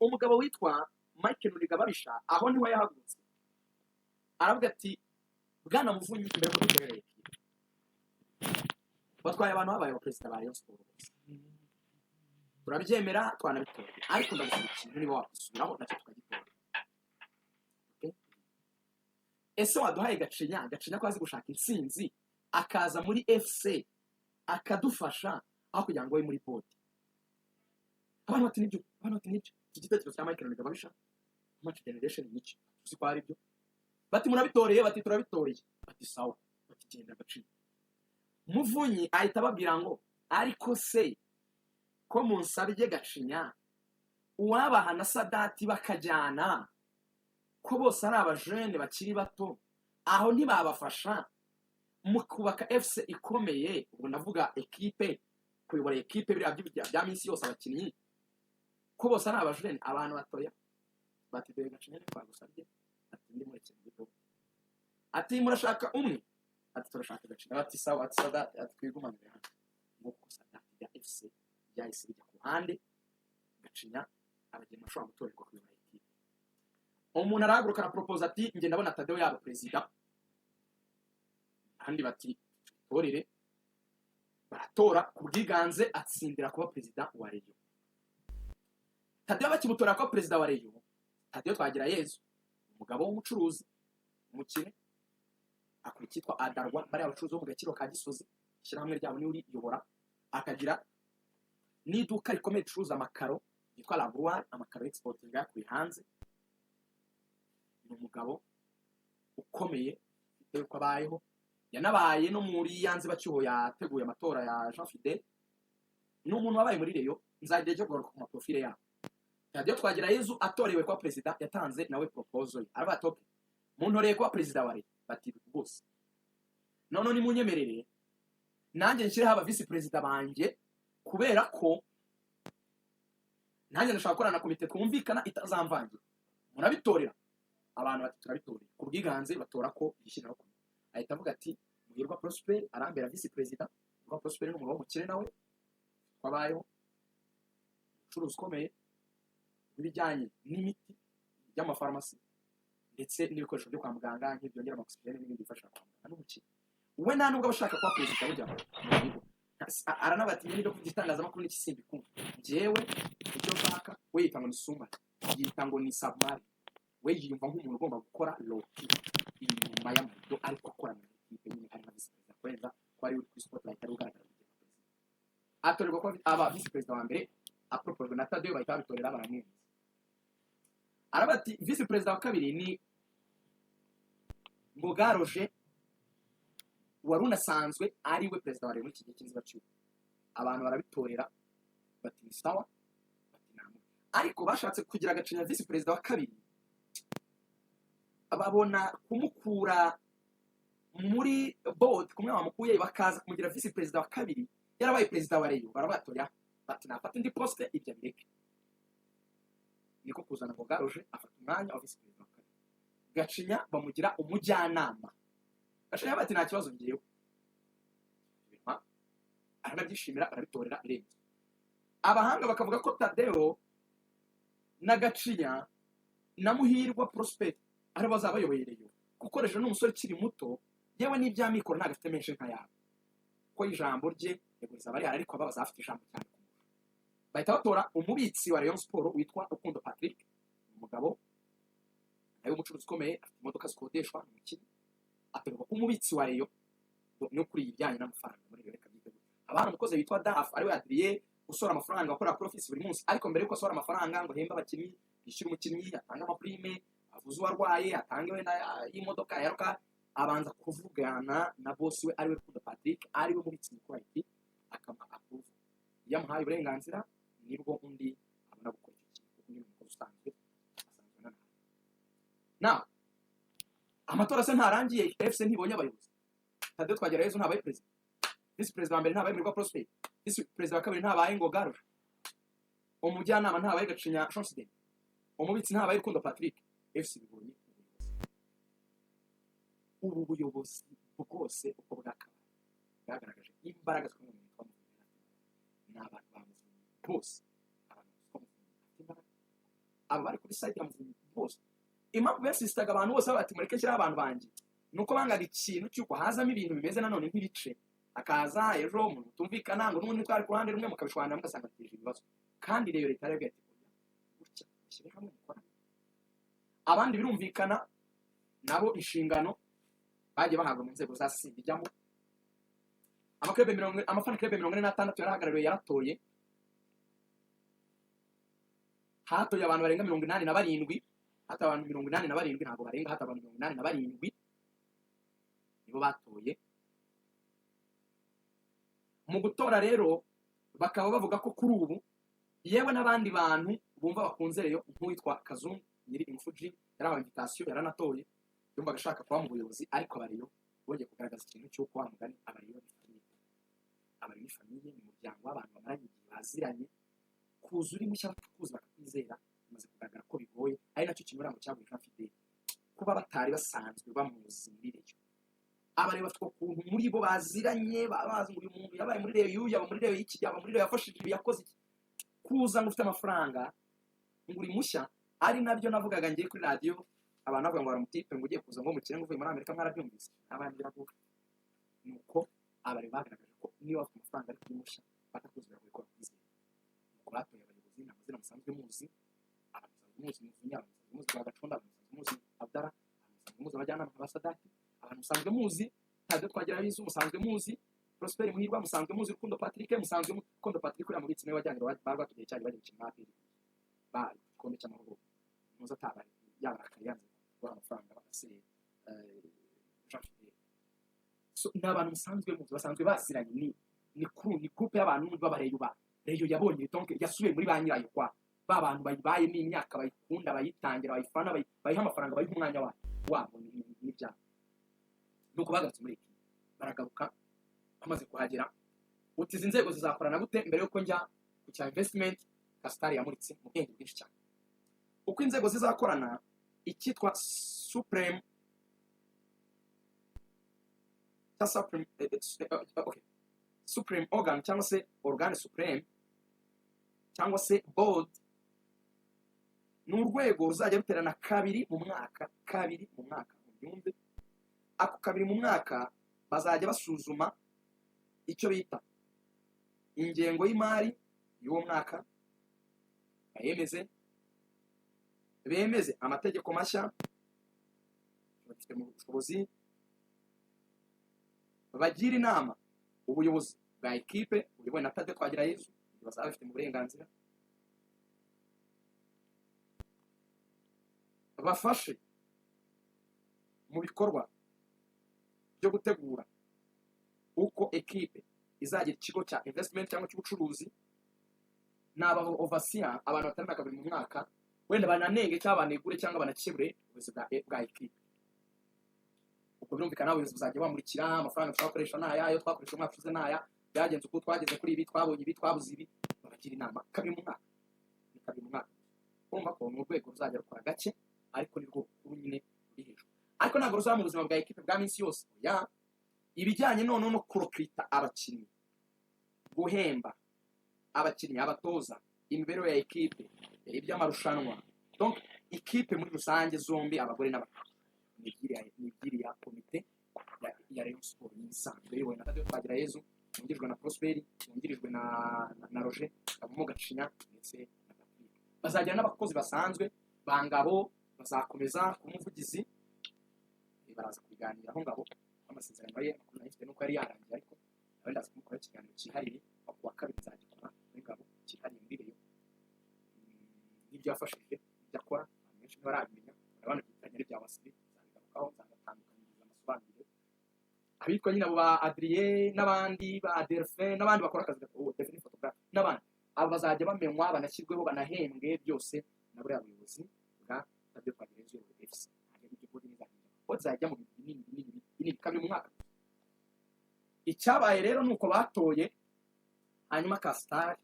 umugabo witwa Mike Nurigababisha aho niho yahagurutse aravuga ati bwana Muvunyi mbere ko dutereye batwaye abantu babaye abaperezida ba Rayon Sports bose turabyemera twanabitora ariko ndagusaba ikintu niba wakwisubiraho nacyo tukagitora ese waduhaye Gacinya ko azi gushaka intsinzi akaza muri FC akadufasha aho kugira ngo we muri bodi abantu bati nibyo iki gitekerezo cya Mike Nurigababisha match generation n'iki uzi ko ari byo bati murabitoreye bati turabitoreye bati sawa bati genda Gacinya Muvunyi ahita ababwira ngo ariko se ko munsabye Gacinya uwabaha na Sadati bakajyana ko bose ari abajene bakiri bato aho ntibabafasha mu kubaka FC ikomeye ubwo navuga equipe kuyobora equipe bya minsi yose abakinnyi ko bose ari abajene abantu batoya bati dore Gacinya twagusabye ati ndi muri kintu ati murashaka umwe ati turashaka Gacinya bati sawa ati Sadati ati twigumanire hano ngo Sadati ya FC yahise bijya ku ruhande Gacinya abageni bashobora gutorerwa kuyobora equipe umuntu arahaguruka propose ati nge ndabona Tadeo yaba president kandi bati torere baratora kubwiganze atsindira kuba president wa Rayon Tadeo bakimutora ko president wa Rayon Tadeo twagira Yezu umugabo w'umucuruzi umukire akurikitwa Adarwa bari abacuruzi bo mu Gaciro ka Gisozi ishyirahamwe ryabo ni uri yobora akagira n'iduka rikomeye ricuruza amakaro yitwa Laboire amakaro exporting yakuye hanze ni umugabo ukomeye bitewe ko abayeho yanabaye no muri yanze bacyuho yateguye amatora ya Jean Fidel ni umuntu wabaye muri Rayon nzagire cyo kugaruka ku maprofile yabo Tadeo twagira Yezu atorewe kwa president yatanze nawe proposal araba toke muntoreye kwa president wa Rayon bati bose none ni munyemerere nanjye nshireho aba vice president banje kubera ko nanjye ndashaka gukorana na komite twumvikana itazamvangira murabitorera abantu bati turabitorera ku bwiganze batora ko yishyiraho ko ahita avuga ati Muhirwa Prosper arambera vice president Muhirwa Prosper ni umugabo w'umukire nawe wabayeho ucuruzi ukomeye ibijyanye n'imiti y'amafarumasi ndetse n'ibikoresho byo kwa muganga nk'ibyongera oxygen n'ibindi bifasha kwa muganga n'umukire we nta nubwo abashaka kwa president burya aranabati n'ibyo kugitangazamakuru n'ikisimbi kumva jewe icyo nshaka we yita ngo ni suma yita ngo ni submarine we yumva nk'umuntu ugomba gukora loti inyuma y'amarido ariko akora mu ikipe nyine ari nka vice president kwenza ko ari kuri spotlight ari ugaragara mu gihe atorerwa ko aba vice president wa mbere apropose na Tadeo bahita bitorera baramwemeza arabati vice president wa kabiri ni Ngoga Roger wari unasanzwe ari we president wa Rayon muri iki gihe cy'inzibacyuho abantu barabitorera bati ni sawa bati namwe ariko bashatse kugira Gacinya vice president wa kabiri ababona kumukura muri board kumwe bamukuye bakaza kumugira vice president wa kabiri yarabaye president wa Rayon barabatorera bati nafata indi poste ibyo bireke niko kuzana Ngoga Roger afata umwanya wa vice president wa kabiri Gacinya bamugira umujyanama Gacinya bati nta kibazo ngiyeho aranabyishimira arabitorera birenze abahanga bakavuga ko Tadeo na Gacinya na Muhirwa Prosper ari bazaba bayoboye Rayon gukoresha n'umusore kiri muto yewe n'ibyamikoro nta gafite menshi nka yabo ko ijambo rye yeguriza bari ariko ababaza afite ijambo cyane bahita batora umubitsi wa Rayon Sports witwa Rukundo Patrick umugabo nawe umucuruzi ukomeye afite imodoka zikodeshwa mu kintu atorwa umubitsi wa Rayon no kuri ibijyanye n'amafaranga muri Rayon kabite abana umukozi witwa Daf ari we Adrien usora amafaranga akora kuri office buri munsi ariko mbere yuko asora amafaranga ngo hemba abakinnyi yishyura umukinnyi atanga amaprime avuze uwarwaye atange wenda y'imodoka yaruka abanza kuvugana na boss we ari we Rukundo Patrick ari we mubitsi mukuru iti akama approve yamuhaye uburenganzira nibwo undi abona gukora icyo kintu kuko ni umukozi usanzwe asanzwe na amatora se ntarangiye FC ntibonye abayobozi Tadeo twagira Yezu ntabaye president vice president wa mbere ntabaye Muhirwa Prosper vice president wa kabiri ntabaye Ngoga Roger umujyanama ntabaye Gacinya Jean umubitsi ntabaye Rukundo Patrick FC bibonye ubu buyobozi bwose uko bwagaragaje imbaraga zo mu n'abantu bamuvuye bose abantu bafite imbaraga aba bari kuri side ya Muvunyi bose. Impamvu yasisitaga abantu bose bati mureke shyira abantu banjye nuko bangaga ikintu cyuko hazamo ibintu bimeze nanone nk'ibice, akaza ejo umuntu tumvikana ngo n'ubundi twari ku ruhande rumwe mukabishwana mugasanga ateje ibibazo, kandi rero leta yarebye ati gutya mushyire hamwe mukora. Abandi birumvikana nabo inshingano bagiye bahabwa mu nzego za sindijyamo. Amafani club 46 yarahagarariwe yaratoye, hatoye abantu barenga 87, hata abantu 87 ntabwo barenga, hata abantu 87 nibo batoye. Mu gutora rero bakaba bavuga ko kuri ubu yewe n'abandi bantu bumva bakunze rero nk'uwitwa Kazungu nyiri Infuji yarahawe invitation yaranatoye, yumvaga ashaka kuba mu buyobozi, ariko abariyo bongeye kugaragaza ikintu cy'uko wa mugani abariyo abari famiye mu muryango w'abantu bamaranye igihe baziranye, kuza uri mushya bakakuza bakakwizera bimaze kugaragara ko bigoye, ari nacyo kinyurango cyaguye Jean Fidele kuba batari basanzwe bamuzi muri reyo. Abareba bafite ukuntu muri bo baziranye, babazi uyu muntu yabaye muri reyo, yaba muri reyo y'iki, yaba muri reyo yafashije ibi, yakoze iki. Kuza ngo ufite amafaranga ngo uri mushya, ari nabyo navugaga ngiye kuri radio, abantu bavuga ngo baramutipe ngo ugiye kuza ngo mukire ngo uvuye muri Amerika mwarabyumvise, abandi baravuga nuko abareba bagaragaje ko niba bafite amafaranga ari kuri mushya batakuzura ngo ikora kwizera. Nuko batoye abayobozi n'amazina musanzwe muzi, abantu muzi Muvunyi, abantu muzi Bagacunda, abantu muzi Abdara, abantu muzi abajyanama ba Sadati, abantu musanzwe muzi Tade Twagirayezu, Yesu musanzwe muzi Prosper Muhirwa, musanzwe muzi Rukundo Patrick, musanzwe Rukundo Patrick uriya mubitsi nawe wajyanye barwa tugiye cyane bagiye gukina APR ba igikombe cy'amahoro, muza tabari yabarakari yanze kuba amafaranga bakasere Jean Fidele. So n'abantu musanzwe muzi basanzwe basiranye, ni groupe y'abantu babareyo ba reyo yabonye donc yasubiye muri ba nyirayo kwa ba bantu bayibaye n'imyaka bayikunda bayitangira bayifana bayiha amafaranga bayiha umwanya wabo n'ibya. Nuko bagarutse muri iki baragaruka bamaze kuhagera, utiza inzego zizakorana gute mbere yuko njya ku cya investment Kasitari yamuritse mu bwenge bwinshi cyane. Uko inzego zizakorana, icyitwa Supreme Supreme organ cyangwa se organe supreme cyangwa se board, ni urwego ruzajya ruterana kabiri mu mwaka mubyumve. Ako kabiri mu mwaka bazajya basuzuma icyo bita ingengo y'imari y'uwo mwaka, bemeze amategeko mashya bafite mu bushobozi, bagira inama ubuyobozi bwa ekipe buyobowe na Tade Twagirayezu, bazaba bafite mu burenganzira, bafashe mu bikorwa byo gutegura uko ekipe izagira ikigo cya investment cyangwa cy'ubucuruzi, n'abaho overseer abantu batandukanye kabiri mu mwaka, wenda bananenge cyangwa banegure cyangwa banakebure ubuyobozi bwa ekipe. Uko birumvikana abayobozi bazajya bamurikira amafaranga twakoresha n'aya, ayo twakoresha umwaka ushize n'aya, byagenze uko twageze kuri ibi, twabonye ibi, twabuze ibi, babagira inama kabiri mu mwaka. Ni kabiri mu mwaka. Urumva ko mu rwego ruzajya rukora gake, ariko ni rwo kuri nyine ruri hejuru. Ariko ntabwo ruzaba mu buzima bwa ekipe bwa minsi yose, ya ibijyanye no kurokrita abakinnyi, guhemba abakinnyi, abatoza, imibereho ya ekipe, iby'amarushanwa, donc ekipe muri rusange zombi, abagore n'abagabo, nigiriya komite ya Rayon Sport yisanzwe iyobowe na Tade Twagirayezu, yungirijwe na Prosper, yungirijwe na Roger Kabumo Gacinya ndetse na Patrick. Bazagira n'abakozi basanzwe bangabo, bazakomeza kumuvugizi, baraza kubiganiraho ngabo amasezerano ye makuru nafite nuko yari yarangiye, ariko abandi aza kumukora ikiganiro cyihariye ku wa kabiri nzagikora muri ngabo cyihariye muri reyo n'ibyo yafashije ibyo akora. Abantu benshi ntibarabimenya, urabona ibitanye n'ibya Wasiri nzabigarukaho, nzagatandukanyiriza amasobanurire. Abitwa nyine abo ba Adrien n'abandi ba Delphin n'abandi bakora akazi gato Delphin photographe n'abandi, abo bazajya bamenywa banashyirweho banahembwe byose na buriya buyobozi bwa Tade Twagirayezu FC. Zajya mu binini kabiri mu mwaka. Icyabaye rero nuko batoye, hanyuma Kasitari